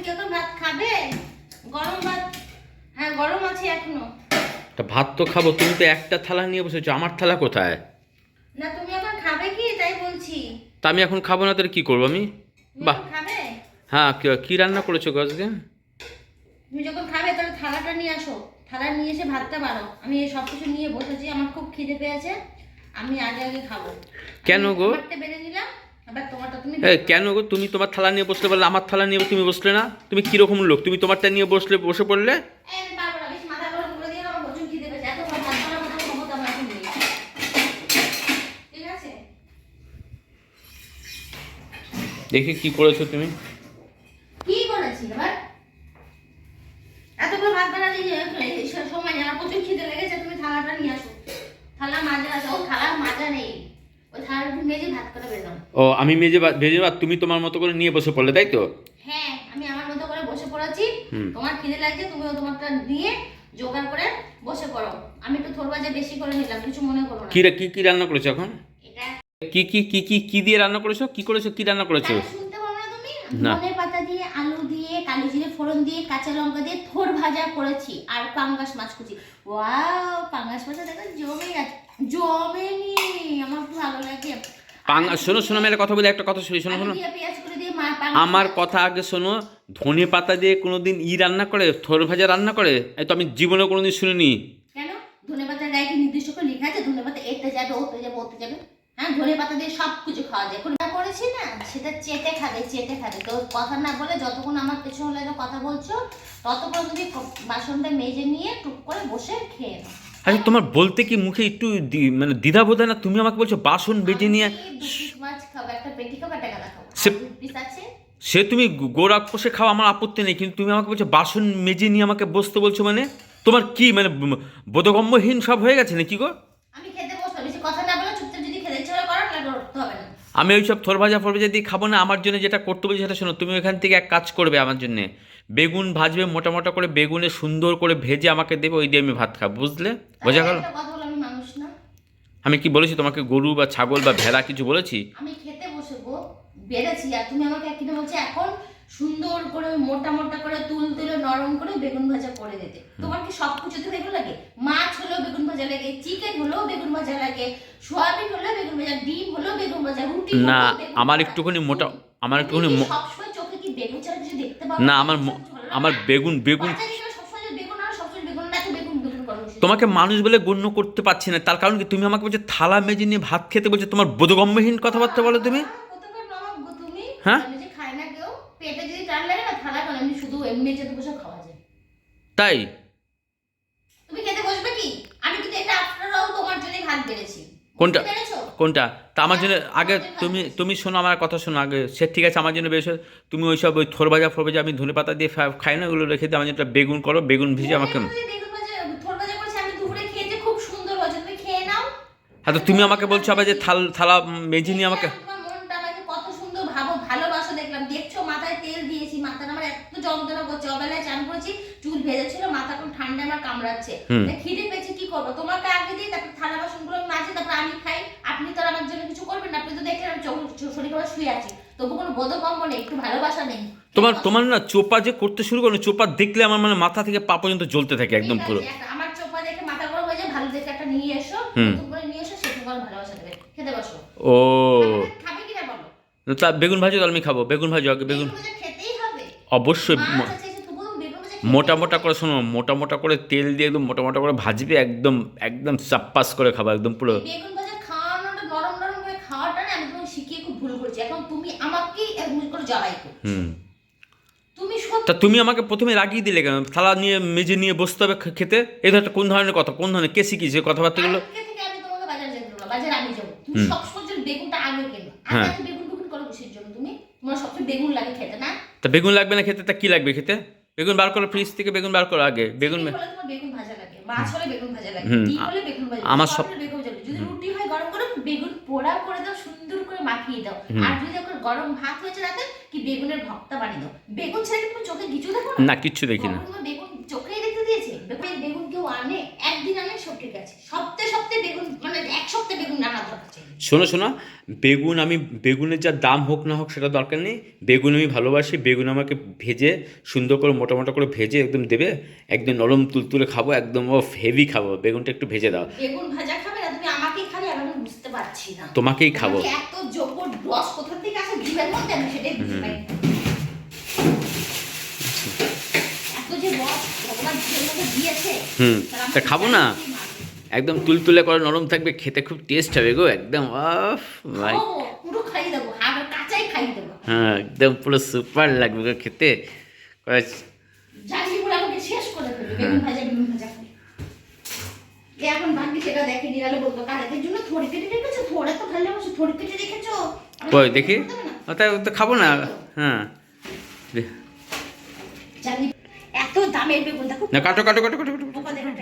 কি এখন ভাত খাবে? গরম ভাত? হ্যাঁ গরম আছে এখনো। তা ভাত তো খাবো, তুমি তো একটা থালা নিয়ে বসেছো, আমার থালা কোথায়? না তুমি এখন খাবে কি তাই বলছি। তা আমি এখন খাবো না, তাহলে কি করবো আমি? তুমি বাহ, এখন খাবে? হ্যাঁ, কি রান্না করেছো গো আজকে? তুমি যখন খাবে তাহলে থালাটা নিয়ে আসো, থালা নিয়ে এসে ভাতটা বাড়ো। আমি এই সব কিছু নিয়ে বসেছি, আমার খুব খিদে পেয়েছে, আমি আগে আগে খাবো। কেন গো? আমারটা বেড়ে নিলাম, আবার তোমারটা তুমি কেন গো, তুমি তোমার থালা নিয়ে বসলে বললে, আমার থালা নিয়ে তুমি বসলে না? তুমি কিরকম লোক, তুমি তোমারটা নিয়ে বসে পড়লে? এই বারবার বেশি মাথা গরম করে দিয়ে আমার প্রচুর খিদে পেয়েছে, এত ভাত বাড়ার মতো ক্ষমতা আমার এখন নেই। ঠিক আছে? দেখি কি করেছো তুমি। কি করেছি এবার? এতগুলো ভাত বানালে সময় নেই, আমার প্রচুর খিদে লেগেছে, তুমি থালাটা নিয়ে আসো। থালা মাজা আছে, ও থালার মাজা নেই, ওই থালাটা মেজে ভাত করে বেরোলাম। ও, আমি ভেজে ভাত তুমি তোমার মতো করে নিয়ে বসে পড়লে, তাই তো? হ্যাঁ আমি আমার মতো করে বসে পড়েছি। হুম। তোমার খিদে লাগছে, তুমিও তোমারটা নিয়ে জোগাড় করে বসে পড়ো। আমি একটু থোর ভাজা বেশি করে নিলাম, কিছু মনে করো না। কি রান্না করেছো এখন? এটা কি দিয়ে রান্না করেছো, কি রান্না করেছো? শুনতে পারো না তুমি? না। ধনে পাতা দিয়ে, আলু দিয়ে, কালো জিরে ফোড়ন দিয়ে, কাঁচা লঙ্কা দিয়ে থোর ভাজা করেছি, আর পাঙ্গাস মাছ কুচি। ওয়াও, পাঙ্গাস মাছটা দেখো জমে গেছে। জমেনি, আমার খুব ভালো লাগে। শোনো শোনো, আমি একটা কথা বলি, একটা কথা শুনি, শোনো শোনো। আলু দিয়ে পেঁয়াজ করে দিয়ে পাঙ্গাস আমার মাছ। কথা আগে শোনো। ধনে পাতা দিয়ে কোনোদিন রান্না করে, থোর ভাজা রান্না করে? এই তো আমি জীবনে কোনোদিন শুনিনি। কেন? ধনে পাতার গায়ে কি নির্দিষ্ট করে লেখা আছে ধনে পাতা এতে যাবে, ওতে যাবে, ওতে যাবে? হ্যাঁ, ধনে পাতা দিয়ে সব কিছু খাওয়া যায়। কোনটা করেছি না সেটা চেটে খাবে, চেটে খাবে। তো কথা না বলে যতক্ষণ আমার পেছনে লাগে কথা বলছো, ততক্ষণ যদি বাসনটা মেজে নিয়ে টুক করে বসে খেয়ে নাও। আচ্ছা, তোমার বলতে কি মুখে একটু মানে দ্বিধা বোধ হয় না? তুমি আমাকে বলছো বাসন বেজে নিয়ে। আমি দু পিস মাছ খাবো, একটা পেটি খাবো, একটা গাদা খাবো, আর সে- দু পিস আছে। সে তুমি গোড়া কষে খাও, আমার আপত্তি নেই, কিন্তু তুমি আমাকে বলছো বাসন মেজে নিয়ে আমাকে বসতে বলছো, মানে তোমার কি মানে বোধগম্যহীন সব হয়ে গেছে নাকি গো? আমি খেতে বসবো, বেশি কথা না বলে চুপচাপ যদি খেতে ইচ্ছে করে করো, না করতে হবে না। আমি ওইসব থোর ভাজা দিয়ে খাবো না। আমার জন্য যেটা করতে বলছি সেটা শোনো। তুমি ওইখান থেকে এক কাজ করবে আমার জন্য। বেগুন ভাজবে, মোটা মোটা করে বেগুনে সুন্দর করে ভেজে আমাকে দেবে, ওই দিয়ে আমি ভাত খাবো, বুঝলে? বোঝা তাহলে গেল? একটা কথা বলো, আমি মানুষ না? আমি কি বলেছি তোমাকে? গরু বা ছাগল বা ভেড়া কিছু বলেছি? আমি খেতে বসবো, বেড়েছি, আর তুমি আমাকে কিনে বলছো এখন সুন্দর করে মোটা মোটা করে তুলে নরম করে বেগুন ভাজা করে দিতে। তোমার কি সব কিছুতে বেগুন লাগে? মাছ হলেও বেগুন ভাজা লাগে, চিকেন হলেও বেগুন ভাজা লাগে, সোয়াবিন হলেও বেগুন ভাজা, ডিম হলেও বেগুন ভাজা, রুটি না, হলেও বেগুন আমার ভাজা। একটুখানি মোটা, আমার তুমি একটুখানি কি সবসময় চোখে কি বেগুন ছাড়া কিছু দেখতে পাবো না, না? আমার সব কিছু ভালো লাগে আমার না? বেগুন বাচ্চা হিসেবে সবসময় যে বেগুন আর সবসময় বেগুন না, তো বেগুন বেগুন করো কিসের তোমাকে জন্য? মানুষ বলে গণ্য করতে পারছি না, তার কারণ কি? তুমি আমাকে বলছো থালা মেজে নিয়ে ভাত খেতে বলছো, তোমার বোধগম্যহীন কথাবার্তা বলো তুমি। কোথাকার নবাব গো তুমি? হ্যাঁ, আমি যে খাই না কেউ, পেটে যদি টান লাগে না থালা কেন, এমনি শুধু এমনি যেতে বসে খাওয়া যায়। তাই? তুমি খেতে বসবে কি? আমি কিন্তু এটা আফটার অল তোমার জন্যই ভাত বেড়েছি। কোনটা? বুঝতে পেরেছো? কোনটা? তা আমার জন্য হ্যাঁ, আগে তোমার জন্য ভাত তুমি বেড়েছি। তুমি শোনো, আমার কথা শোনো আগে। সে ঠিক আছে, আমার জন্য বেশ। তুমি ওইসব ওই থোর ভাজা আমি ধনে পাতা দিয়ে খাই না, ওগুলো রেখে দিয়ে আমার জন্য একটা বেগুন করো, বেগুন ভিজে ধনে আমাকে। পাতা দিয়ে বেগুন ভাজা, থোর ভাজা করেছি আমি দুপুরে খেয়েছি, খুব সুন্দর হয়েছে, তুমি খেয়ে নাও। হ্যাঁ, তো আমি তুমি তোমার আমাকে জন্য ভাত বলছো আবার যে বেড়েছি। থালা মেজে নিয়ে দেখে আমাকে। আমি তোমার মনটা আমাকে কত সুন্দর ভাবো, ভালোবাসো দেখলাম। দেখছো মাথায় তেল দিয়েছি, মাথাটা আমার এত যন্ত্রণা করছে, অবেলায় চান করেছি, চুল ভেজা ছিল, মাথা এখন ঠান্ডা আমার কামড়াচ্ছে। হুম। খিদে পেয়েছে, কি করবো? তোমাকে আগে দিই, তারপর থালা বাসনগুলো আমি মাজি, তারপর আমি খাই। আপনি তো আর আমার জন্য কিছু করবেন না, আপনি তো দেখলেন আমি শরীর খাবার শুয়ে আছি, তবু কোনো বোধগম্য নেই, একটু ভালোবাসা নেই। তোমার না চোপা যে করতে শুরু করো, চোপা দেখলে আমার মানে মাথা থেকে পা পর্যন্ত জ্বলতে থাকে একদম ঠিক পুরো। আছে, আমার চোপা দেখে মাথা গরম হয়ে যায়, ভালো দেখে একটা নিয়ে এসো, হুম। নতুন করে নিয়ে এসো, সেটা তোমার ভালোবাসা দেবে। খেতে বসো। ও, খাবে কিনা বলো? তা বেগুন ভাজো, তাহলে আমি খাবো। বেগুন ভাজো আগে, বেগুন। বেগুন ভাজা খেতেই হবে। অবশ্যই। মাছ আছে এসে, তবুও বেগুন ভাজা খেতেই মোটা হবে। মোটা করে শোনো, মোটা মোটা করে তেল দিয়ে একদম মোটা মোটা করে ভাজবে, একদম একদম চাপ্পাস করে খাবা একদম পুরো। এই বেগুন ভাজা খাওয়ানোটা, নরম নরম করে খাওয়াটা না, আমি তোমাকে শিখিয়ে খুব ভুল করেছি। এখন তুমি আমাকেই এরকম করে জ্বালাই করছো। হুম। তুমি তা সত্যি তুমি আমাকে প্রথমে রাগিয়ে দিলে কেন? থালা নিয়ে মেজে নিয়ে বসতে হবে খেতে, এই ধরনের কোন ধরনের কথা, কোন ধরনের কে শিখিয়েছে কথাবার্তাগুলো? আজকে থেকে আমি তোমাকে বাজার যেতে দেবো না, বাজার আমি যাবো। তুমি হুম। সবসময় জন্য বেগুনটা আগে কেনো, আগে হ্যাঁ। এত বেগুন বেগুন করো কিসের জন্য তুমি? তোমার সবচেয়ে বেগুন লাগে খেতে না? তা বেগুন লাগবে না খেতে? তা কি লাগবে খেতে? বেগুন বার করো, ফ্রিজ থেকে বেগুন বার করো আগে। বেগুন চিকেন হলে তোমার বেগুন ভাজা লাগে, মাছ হলে বেগুন ভাজা লাগে, হুম, ডিম হলে বেগুন ভাজা লাগে, আমার সব সব হলে বেগুন ভাজা লাগে। যদি রুটি হয় গরম করে বেগুন পোড়া করে দাও, সুন্দর করে মাখিয়ে দাও। হুম। আর যদি এখন গরম ভাত হয়েছে রাতে, কি বেগুনের ভর্তা বানিয়ে দাও। বেগুন ছেড়ে কি তুমি চোখে কিছু দেখো না? না, কিচ্ছু দেখি না। কখনো বেগুন চোখেই দেখতে দিয়েছে? বেগুন কেউ আনে একদিন, আনে সব ঠিক আছে, সপ্তাহে সপ্তাহে বেগুন, মানে এক সপ্তাহে বেগুন আনা দরকার ছিল। শোনো শোনো, বেগুন আমি বেগুনের যা দাম হোক না হোক সেটা দরকার নেই, বেগুন আমি ভালোবাসি, বেগুন আমাকে ভেজে সুন্দর করে মোটা মোটা করে ভেজে একদম দেবে, একদম নরম তুলতুলে খাবো, একদম হেভি খাবো, বেগুনটা একটু ভেজে দাও। বেগুন ভাজা খাবে না তুমি, আমাকেই খাবে, আমি বুঝতে পারছি না। তোমাকেই খাবো। তোমাকে এত যোগ্য রস কোথা থেকে আসে জীবের মধ্যে, আমি সেটাই বুঝতে পারি না। এত যে রস ভগবান জীবের মধ্যে দিয়েছে, তা খাবো না, একদম তুলতুলে করে নরম থাকবে, খেতে খুব টেস্ট হবে গো, একদম আহ ভাই, পুরো খাইয়ে দেবো, হাড় কাঁচাই খাইয়ে দেবো। হ্যাঁ একদম পুরো সুপার লাগবে গো খেতে। জানি পুরো আমাকে শেষ করে ফেলবে বেগুন ভাজা খাবে। এখন ভাগ্যি সেটা দেখে নিরালে বলতো কালকের জন্য থড়ি কেটে রেখেছো, থড়ে তো ভালো লাগছে, থড়ি কেটে রেখেছো। কই দেখি, তাই তো খাবো না। হ্যাঁ জানি এত দামের বেগুন দেখো, না, কাটো কাটো কাটো কাটো কাটো। পোকা দেখা